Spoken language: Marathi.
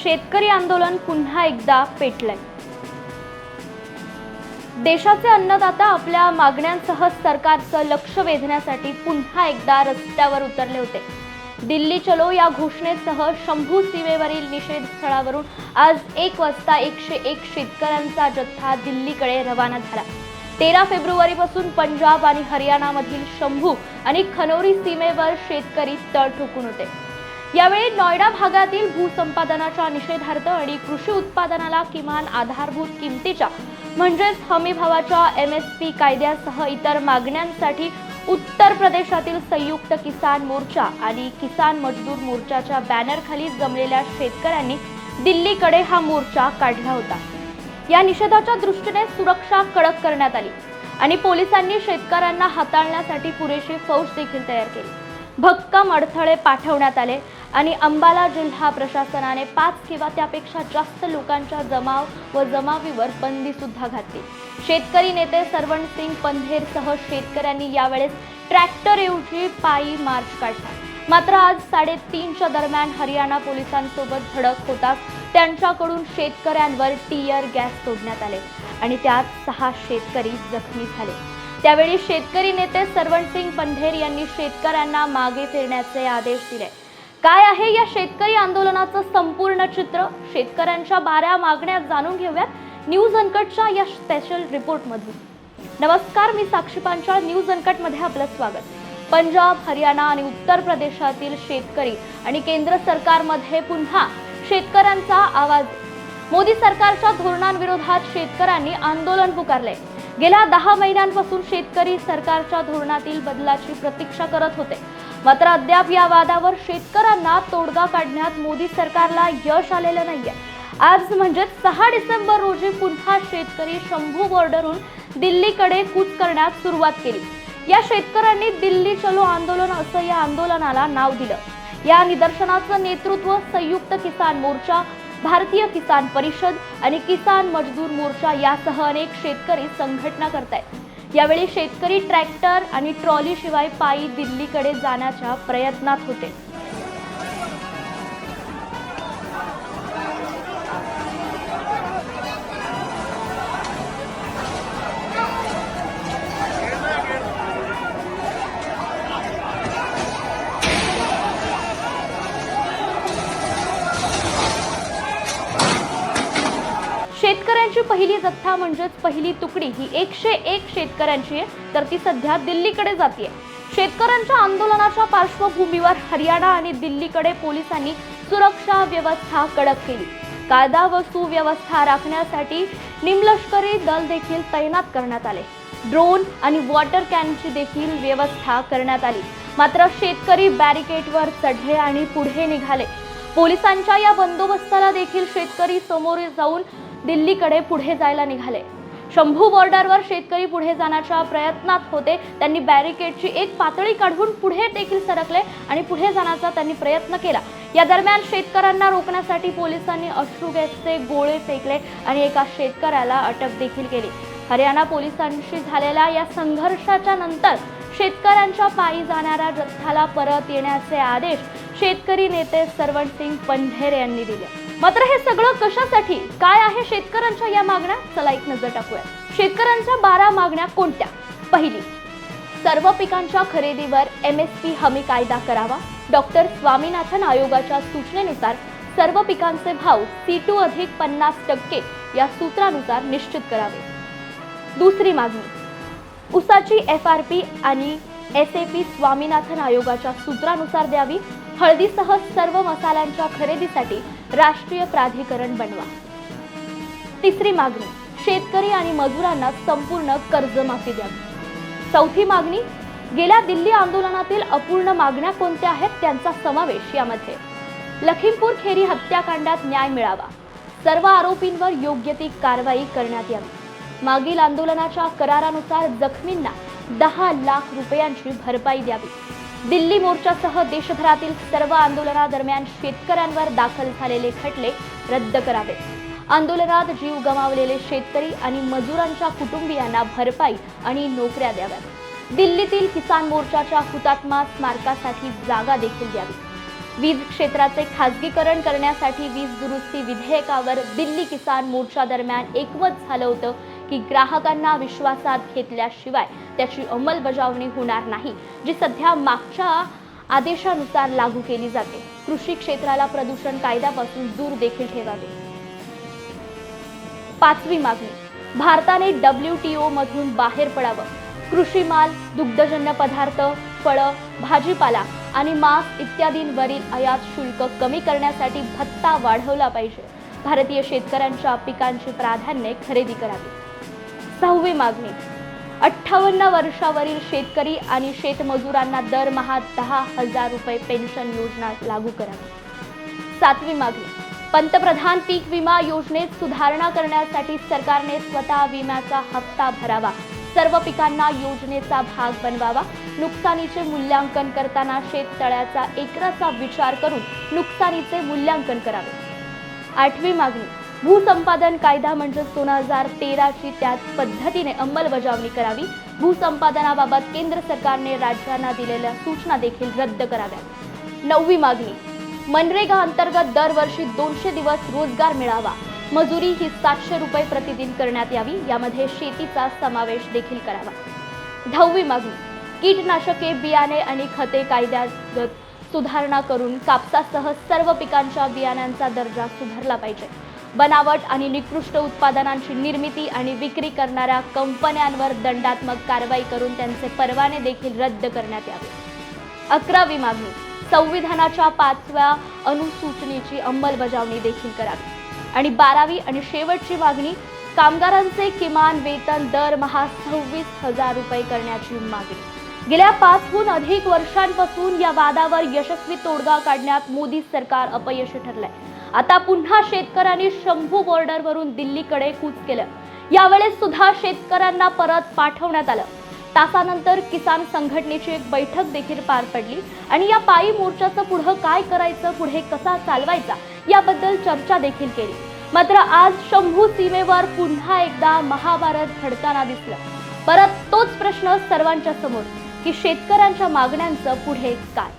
शेतकरी आंदोलन पुन्हा एकदा पेटलंय। देशाचे अन्नदाता आपल्या मागण्यांसह सरकारचं लक्ष वेधण्यासाठी पुन्हा एकदा रस्त्यावर उतरले होते। दिल्ली चलो या घोषणेसह शंभू सीमेवरील निषेध स्थळावरून आज 1 वाजता 101 शेतकऱ्यांचा जत्था दिल्लीकडे रवाना झाला। 13 फेब्रुवारीपासून पंजाब आणि हरियाणामधील शंभू आणि खनौरी सीमेवर शेतकरी तळ ठोकून होते। यावेळी नोएडा भागातील भूसंपादनाच्या निषेधार्थ आणि कृषी उत्पादनाला किमान आधारभूत किमतीच्या म्हणजेच हमीभावाच्या MSP कायद्यासह इतर मागण्यांसाठी उत्तर प्रदेशातील संयुक्त किसान मोर्चा आणि किसान मजदूर मोर्चाच्या बॅनरखाली जमलेल्या शेतकऱ्यांनी दिल्लीकडे हा मोर्चा काढला होता। या निषेधाच्या दृष्टीने सुरक्षा कडक करण्यात आली आणि पोलिसांनी शेतकऱ्यांना हाताळण्यासाठी पुरेशी फौज देखील तयार केली। भक्कम अडथळे पाठवण्यात आले आणि अंबाला जिल्हा प्रशासनाने 5 किंवा त्यापेक्षा जास्त लोकांच्या जमाव व जमावीवर बंदी सुद्धा घातली। शेतकरी नेते सरवणसिंग पंधेरसह शेतकऱ्यांनी यावेळेस ट्रॅक्टरऐवजी पायी मार्च काढला। मात्र आज 3:30च्या दरम्यान हरियाणा पोलिसांसोबत धडक होताच त्यांच्याकडून शेतकऱ्यांवर टीयर गॅस सोडण्यात आले आणि त्यात 6 शेतकरी जखमी झाले। त्यावेळी शेतकरी नेते सरवणसिंग पंधेर यांनी शेतकऱ्यांना मागे फिरण्याचे आदेश दिले। काय आहे या शेतकरी आंदोलनाचं संपूर्ण चित्र? शेतकऱ्यांच्या 12 मागण्या जाणून घेऊयात न्यूज अनकटच्या या स्पेशल रिपोर्टमधून। नमस्कार, मी साक्षी पांचाळ, न्यूज अनकटमध्ये आपलं स्वागत। पंजाब, हरियाणा आणि उत्तर प्रदेशातील शेतकरी आणि केंद्र सरकारमध्ये पुन्हा शेतकऱ्यांचा आवाज। मोदी सरकारच्या धोरणांविरोधात शेतकऱ्यांनी आंदोलन पुकारले। गेल्या 10 महिन्यांपासून शेतकरी सरकारच्या धोरणातील बदलाची प्रतीक्षा करत होते। मात्र अद्याप या वादावर शेतकऱ्यांना तोडगा काढण्यात मोदी सरकारला यश आलेलं नाहीये। आज म्हणजे 6 डिसेंबर रोजी पुन्हा शेतकरी शंभू बॉर्डरहून दिल्लीकडे कूच करण्यास सुरुवात केली। या शेतकऱ्यांनी दिल्ली चलो आंदोलन असं या आंदोलनाला नाव दिलं। या निदर्शनाचं नेतृत्व संयुक्त किसान मोर्चा, भारतीय किसान परिषद आणि किसान मजदूर मोर्चा यासह अनेक शेतकरी संघटना करतायत। यावेळी शेतकरी ट्रॅक्टर आणि ट्रॉली शिवाय पायी दिल्लीकडे जाण्याच्या प्रयत्नात होते। शेतकऱ्यांची पहिली जत्था म्हणजेच पहिली तुकडी ही 101 शेतकऱ्यांची आहे, तर ती सध्या दिल्लीकडे जाते। शेतकऱ्यांच्या आंदोलनाच्या पार्श्वभूमीवर हरियाणा आणि दिल्लीकडे पोलिसांनी सुरक्षा व्यवस्था कडक केली। कायदा व सुव्यवस्था राखण्यासाठी निमलष्करी दल देखील तैनात करण्यात आले। ड्रोन आणि वॉटर कॅनची देखील व्यवस्था करण्यात आली। मात्र शेतकरी बॅरिकेडवर चढले आणि पुढे निघाले। पोलिसांच्या या बंदोबस्ताला देखील शेतकरी समोर जाऊन दिल्लीकडे पुढे जायला निघाले। शंभू बॉर्डरवर शेतकरी पुढे जाण्याच्या प्रयत्नात होते। त्यांनी बॅरिकेडची एक पातळी काढून पुढे देखील सरकले आणि पुढे जाण्याचा त्यांनी प्रयत्न केला। या दरम्यान शेतकऱ्यांना रोखण्यासाठी पोलिसांनी अश्रू गॅसचे गोळे फेकले आणि एका शेतकऱ्याला अटक देखील केली। हरियाणा पोलिसांशी झालेल्या या संघर्षाच्या नंतर शेतकऱ्यांच्या पायी जाणाऱ्या जत्थ्याला परत येण्याचे आदेश शेतकरी नेते सरवणसिंग पंधेर यांनी दिले। मात्र हे सगळं कशासाठी? काय आहे शेतकऱ्यांच्या या मागण्या? चला एक नजर टाकूया। शेतकऱ्यांच्या 12 मागण्या कोणत्या? पहिली, सर्व पिकांच्या खरेदीवर MSP हमी कायदा करावा। डॉक्टर स्वामीनाथन आयोगाच्या सूचनेनुसार सर्व पिकांचे भाव C2 अधिक 50% या सूत्रानुसार निश्चित करावे। दुसरी मागणी, ऊसाची FRP आणि SAP स्वामीनाथन आयोगाच्या सूत्रानुसार द्यावी। हळदीसह सर्व मसाल्यांच्या खरेदीसाठी राष्ट्रीय प्राधिकरण बनवा। तिसरी मागणी, शेतकरी आणि मजुरांना संपूर्ण कर्जमाफी द्यावी। चौथी मागणी, गेल्या दिल्ली आंदोलनातील अपूर्ण मागण्या कोणत्या आहेत त्यांचा समावेश यामध्ये। लखीमपूर खेरी हत्याकांडात न्याय मिळावा। सर्व आरोपींवर योग्य ती कारवाई करण्यात यावी। मागील आंदोलनाच्या करारानुसार जखमींना 10 लाख रुपयांची भरपाई द्यावी। दिल्ली मोर्चासह देशभरातील सर्व आंदोलनादरम्यान शेतकऱ्यांवर दाखल झालेले खटले रद्द करावेत। आंदोलनात जीव गमावलेले शेतकरी आणि मजुरांच्या कुटुंबियांना भरपाई आणि नोकऱ्या द्याव्यात। दिल्लीतील किसान मोर्चाच्या हुतात्मा स्मारकासाठी जागा देखील द्यावी। वीज क्षेत्राचे खासगीकरण करण्यासाठी वीज दुरुस्ती विधेयकावर दिल्ली किसान मोर्चा दरम्यान एकमत झालं होतं की ग्राहकांना विश्वासात घेतल्याशिवाय त्याची अंमलबजावणी होणार नाही, जी सध्या मागच्या आदेशानुसार लागू केली जाते. कृषी क्षेत्राला प्रदूषण कायद्यापासून दूर देखील ठेवावे. 5वी मागणी, भारताने WTO मधून बाहेर पडावं. कृषी माल, दुग्धजन्य पदार्थ, फळं, भाजीपाला आणि मांस इत्यादींवरील आयात शुल्क कमी करण्यासाठी भत्ता वाढवला पाहिजे. भारतीय शेतकऱ्यांच्या पिकांची प्राधान्य खरेदी करावी. 6वी मागणी, 58 वर्षावरील शेतकरी आणि शेतमजुरांना दरमहा 10,000 रुपये पेन्शन योजना लागू करावी. 7वी मागणी, पंतप्रधान पीक विमा योजनेत सुधारणा करण्यासाठी सरकारने स्वतः विम्याचा हप्ता भरावा. सर्व पिकांना योजनेचा भाग बनवावा. नुकसानीचे मूल्यांकन करताना शेततळ्याचा एकराचा विचार करून नुकसानीचे मूल्यांकन करावे. 8वी मागणी, भूसंपादन कायदा म्हणजे 2013ची त्याच पद्धतीने अंमलबजावणी करावी. भूसंपादनाबाबत केंद्र सरकारने राज्यांना दिलेल्या सूचना देखील रद्द कराव्यात. 9वी मागणी, मनरेगा अंतर्गत दरवर्षी 200 दिवस रोजगार मिळावा. मजुरी ही 700 रुपये प्रतिदिन करण्यात यावी. यामध्ये शेतीचा समावेश देखील करावा. 10वी मागणी, कीटनाशके, बियाणे आणि खते कायद्यात सुधारणा करून कापसासह सर्व पिकांच्या बियाण्यांचा दर्जा सुधारला पाहिजे. बनावट आणि निकृष्ट उत्पादनांची निर्मिती आणि विक्री करणाऱ्या कंपन्यांवर दंडात्मक कारवाई करून त्यांचे परवाने देखील रद्द करण्यात यावे. 11वी मागणी, संविधानाच्या 5व्या अनुसूचनेची अंमलबजावणी देखील करावी. आणि 12वी आणि शेवटची मागणी, कामगारांचे किमान वेतन दरमहा 26,000 रुपये करण्याची मागणी. गेल्या 5हून अधिक वर्षांपासून या वादावर यशस्वी तोडगा काढण्यात मोदी सरकार अपयशी ठरलंय. आता पुन्हा शेतकऱ्यांनी शंभू बॉर्डरवरून दिल्लीकडे कूच केलं. यावेळेस सुद्धा शेतकऱ्यांना परत पाठवण्यात आलं. तासानंतर किसान संघटनेची एक बैठक देखील पार पडली आणि या पायी मोर्चाचं पुढे काय करायचं, पुढे कसा चालवायचा याबद्दल चर्चा देखील केली. मात्र आज शंभू सीमेवर पुन्हा एकदा महाभारत घडताना दिसलं. परत तोच प्रश्न सर्वांच्या समोर की शेतकऱ्यांच्या मागण्यांचं पुढे काय.